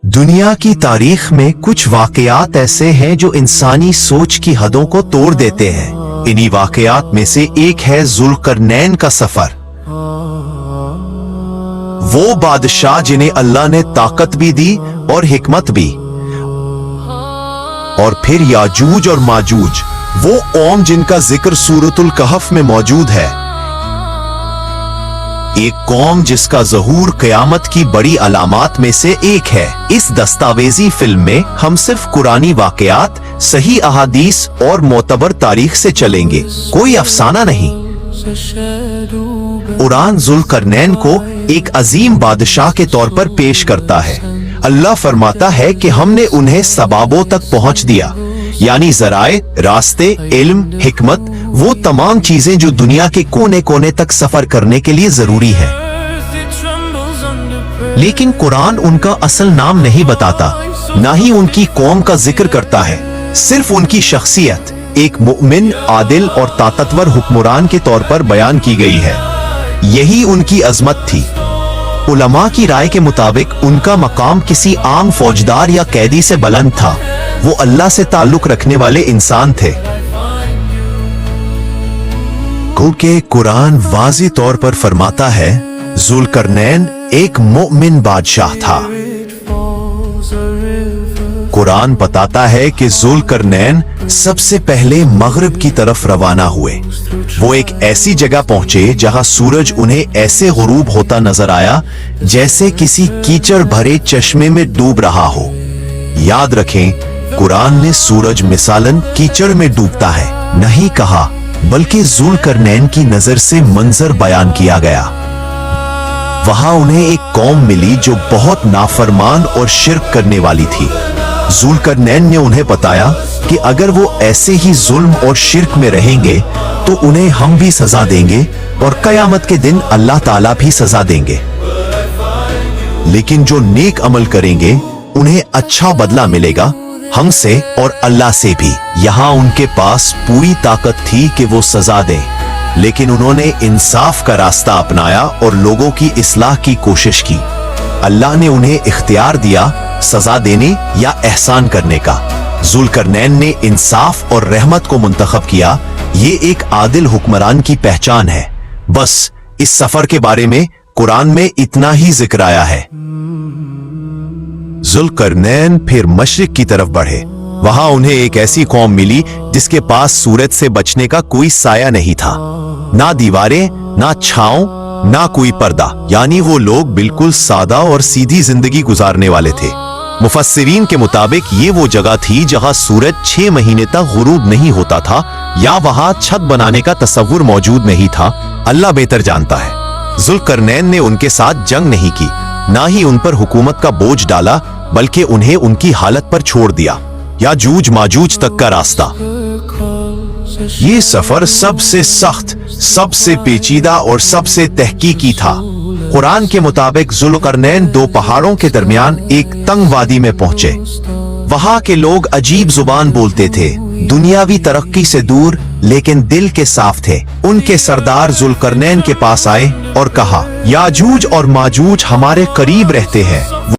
दुनिया की तारीख में कुछ वाकयात ऐसे हैं जो इंसानी सोच की हदों को तोड़ देते हैं। इन्हीं वाकयात में से एक है जुल्करनैन का सफर। वो बादशाह जिन्हें अल्लाह ने ताकत भी दी और हिकमत भी, और फिर याजूज और माजूज, वो कौम जिनका जिक्र सूरतुल कहफ में मौजूद है। एक कौम जिसका ज़हूर क़यामत की बड़ी अलामात में से एक है। इस दस्तावेजी फिल्म में हम सिर्फ कुरानी वाकयात, सही अहादीस और मोतबर तारीख से चलेंगे, कोई अफसाना नहीं। कुरान जुल्करनैन को एक अजीम बादशाह के तौर पर पेश करता है। अल्लाह फरमाता है कि हमने उन्हें सबाबों तक पहुंच दिया, यानी जराए, रास्ते, इल्म, हिकमत, वो तमाम चीजें जो दुनिया के कोने कोने तक सफर करने के लिए जरूरी है। लेकिन कुरान उनका असल नाम नहीं बताता, ना ही उनकी कौम का जिक्र करता है। सिर्फ उनकी शख्सियत एक मुमिन, आदिल और ताकतवर हुक्मरान के तौर पर बयान की गई है। यही उनकी अजमत थी। उलमा की राय के मुताबिक उनका मकाम किसी आम फौजदार या कैदी से बुलंद था। वो अल्लाह से ताल्लुक रखने वाले इंसान थे। क्योंकि कुरान वाज़ी तौर पर फरमाता है, जुल्करनैन एक मोमिन बादशाह था। कुरान बताता है कि जुल्करनैन सबसे पहले मगरिब की तरफ रवाना हुए। वो एक ऐसी जगह पहुंचे जहां सूरज उन्हें ऐसे गुरूब होता नजर आया जैसे किसी कीचड़ भरे चश्मे में डूब रहा हो। याद रखें, कुरान ने सूरज मिसालन कीचड़ में डूबता है नहीं कहा, बल्कि जुल्करनैन की नजर से मंजर बयान किया गया। वहां उन्हें एक कौम मिली जो बहुत नाफरमान और शिर्क करने वाली थी। जुल्करनैन ने उन्हें बताया कि अगर वो ऐसे ही जुल्म और शिर्क में रहेंगे तो उन्हें हम भी सजा देंगे और कयामत के दिन अल्लाह ताला भी सजा देंगे। लेकिन जो नेक अमल करेंगे उन्हें अच्छा बदला मिलेगा, हमसे और अल्लाह से भी। यहाँ उनके पास पूरी ताकत थी कि वो सजा दें, लेकिन उन्होंने इंसाफ का रास्ता अपनाया और लोगों की इस्लाह की कोशिश की। अल्लाह ने उन्हें इख्तियार दिया सजा देने या एहसान करने का। जुल्करनैन ने इंसाफ और रहमत को मुंतखब किया। ये एक आदिल हुक्मरान की पहचान है। बस इस सफर के बारे में कुरान में इतना ही जिक्र आया है। जुल्करनैन फिर मशरिक की तरफ बढ़े। वहां उन्हें एक ऐसी कौम मिली जिसके पास सूरज से बचने का कोई साया नहीं था, ना दीवारें, ना छांव, ना कोई पर्दा। यानी वो लोग बिल्कुल सादा और सीधी जिंदगी गुजारने वाले थे। मुफस्सिरीन के मुताबिक ये वो जगह थी जहां सूरज 6 महीने तक गुरूब नहीं होता था, या वहां छत बनाने का तस्वुर मौजूद नहीं था। अल्लाह बेहतर जानता है। जुल्करनैन ने उनके साथ जंग नहीं की, ना ही उन पर हुकूमत का बोझ डाला, बल्कि उन्हें उनकी हालत पर छोड़ दिया। याजूज माजूज तक का रास्ता। ये सफर सबसे सख्त, सबसे पेचीदा और सबसे तहकीकी था। कुरान के मुताबिक जुल्करनैन 2 पहाड़ों के दरमियान एक तंग वादी में पहुंचे। वहां के लोग अजीब जुबान बोलते थे, दुनियावी तरक्की से दूर लेकिन दिल के साफ थे। उनके सरदार जुल्करनैन के पास आए और कहा, याजूज और माजूज हमारे करीब रहते हैं,